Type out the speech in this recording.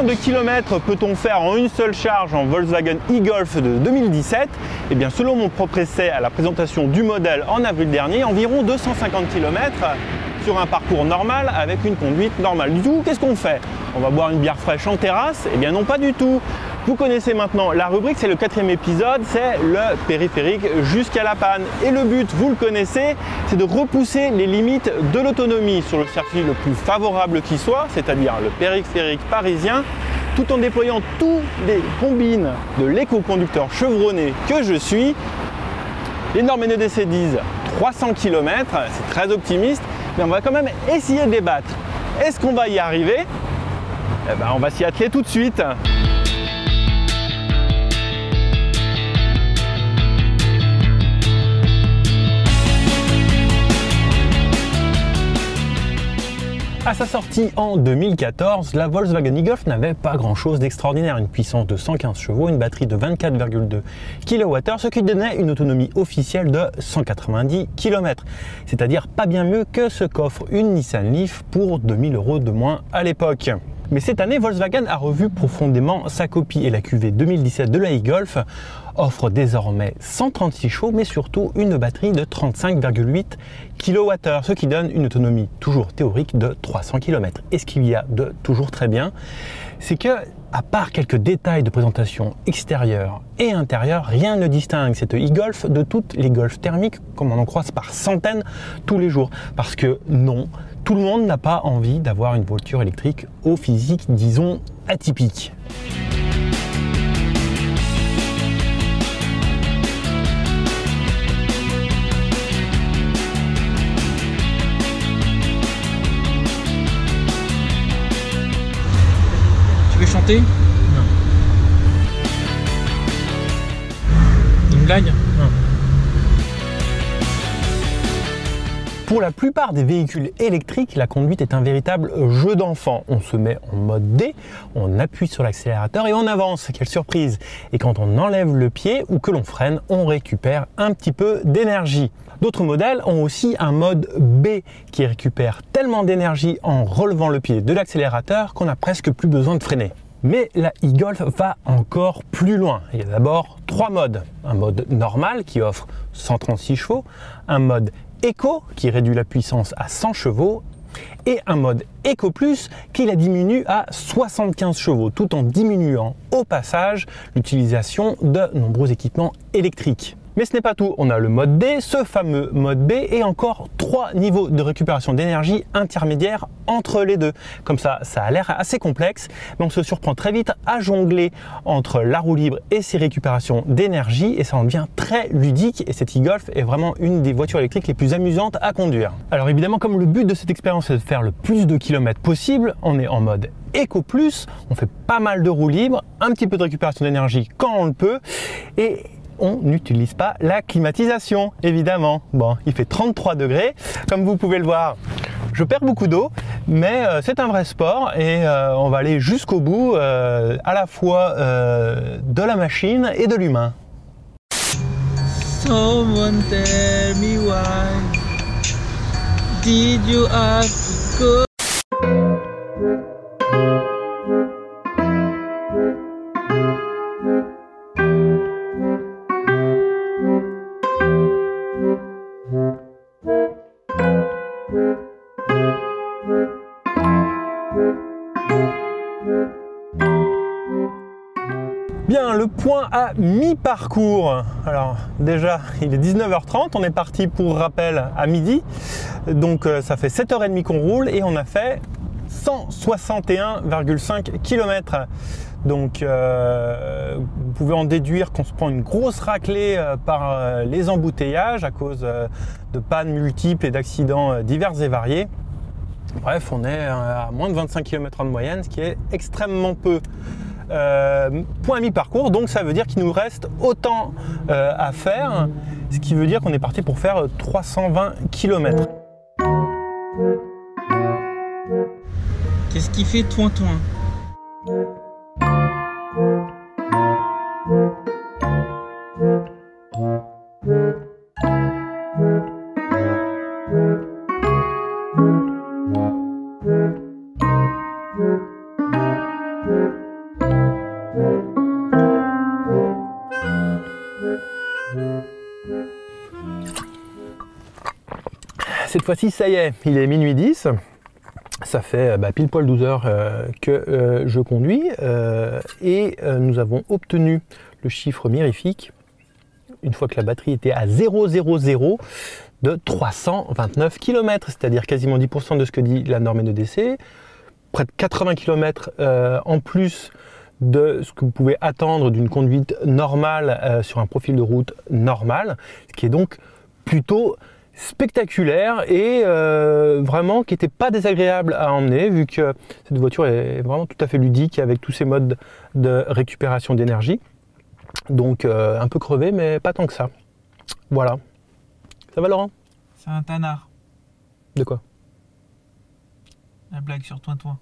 de kilomètres peut-on faire en une seule charge en Volkswagen e-Golf de 2017? Eh bien, selon mon propre essai à la présentation du modèle en avril dernier, environ 250 km sur un parcours normal avec une conduite normale. Du tout, qu'est-ce qu'on fait? On va boire une bière fraîche en terrasse? Eh bien non, pas du tout. Vous connaissez maintenant la rubrique, c'est le 4e épisode, c'est le périphérique jusqu'à la panne. Et le but, vous le connaissez, c'est de repousser les limites de l'autonomie sur le circuit le plus favorable qui soit, c'est-à-dire le périphérique parisien, tout en déployant tous les combines de l'éco-conducteur chevronné que je suis. Les normes NEDC disent 300 km, c'est très optimiste, mais on va quand même essayer de débattre. Est-ce qu'on va y arriver? Eh ben, on va s'y atteler tout de suite. À sa sortie en 2014, la Volkswagen e-Golf n'avait pas grand chose d'extraordinaire, une puissance de 115 chevaux, une batterie de 24,2 kWh, ce qui donnait une autonomie officielle de 190 km, c'est-à-dire pas bien mieux que ce qu'offre une Nissan Leaf pour 2000 € de moins à l'époque. Mais cette année, Volkswagen a revu profondément sa copie et la QV 2017 de la e-Golf offre désormais 136 chevaux, mais surtout une batterie de 35,8 kWh, ce qui donne une autonomie toujours théorique de 300 km. Et ce qu'il y a de toujours très bien, c'est que, à part quelques détails de présentation extérieure et intérieure, rien ne distingue cette e-Golf de toutes les Golf thermiques, comme on en croise par centaines tous les jours. Parce que non, tout le monde n'a pas envie d'avoir une voiture électrique au physique, disons, atypique. Tu veux chanter? Non. Une blague? Non. Pour la plupart des véhicules électriques, la conduite est un véritable jeu d'enfant. On se met en mode D, on appuie sur l'accélérateur et on avance. Quelle surprise! Et quand on enlève le pied ou que l'on freine, on récupère un petit peu d'énergie. D'autres modèles ont aussi un mode B qui récupère tellement d'énergie en relevant le pied de l'accélérateur qu'on n'a presque plus besoin de freiner. Mais la e-Golf va encore plus loin. Il y a d'abord 3 modes. Un mode normal qui offre 136 chevaux, un mode Eco qui réduit la puissance à 100 chevaux et un mode Eco Plus qui la diminue à 75 chevaux tout en diminuant au passage l'utilisation de nombreux équipements électriques. Mais ce n'est pas tout, on a le mode D, ce fameux mode B et encore 3 niveaux de récupération d'énergie intermédiaires entre les deux. Comme ça a l'air assez complexe, mais on se surprend très vite à jongler entre la roue libre et ses récupérations d'énergie et ça en devient très ludique et cette e-Golf est vraiment une des voitures électriques les plus amusantes à conduire. Alors évidemment, comme le but de cette expérience est de faire le plus de kilomètres possible, on est en mode Eco Plus, on fait pas mal de roues libres, un petit peu de récupération d'énergie quand on le peut et on n'utilise pas la climatisation, évidemment. Bon, il fait 33 degrés, comme vous pouvez le voir. Je perds beaucoup d'eau, mais c'est un vrai sport et on va aller jusqu'au bout, à la fois de la machine et de l'humain. Someone tell me why did you have to go? Bien, le point à mi-parcours. Alors déjà, il est 19h30, on est parti pour rappel à midi. Donc ça fait 7h30 qu'on roule et on a fait 161,5 km. Donc vous pouvez en déduire qu'on se prend une grosse raclée par les embouteillages à cause de pannes multiples et d'accidents divers et variés. Bref, on est à moins de 25 km/h de moyenne, ce qui est extrêmement peu. Point à mi-parcours, donc ça veut dire qu'il nous reste autant à faire, ce qui veut dire qu'on est parti pour faire 320 km. Qu'est-ce qui fait toin-toin? Cette fois-ci, ça y est, il est minuit 10. Ça fait pile poil 12 heures que je conduis et nous avons obtenu le chiffre mirifique, une fois que la batterie était à 000, de 329 km, c'est-à-dire quasiment 10% de ce que dit la norme NEDC, près de 80 km en plus de ce que vous pouvez attendre d'une conduite normale sur un profil de route normal, ce qui est donc plutôt spectaculaire et vraiment qui n'était pas désagréable à emmener, vu que cette voiture est vraiment tout à fait ludique avec tous ces modes de récupération d'énergie. Donc un peu crevé, mais pas tant que ça. Voilà. Ça va, Laurent? C'est un tanard. De quoi? La blague sur Toin-Toin.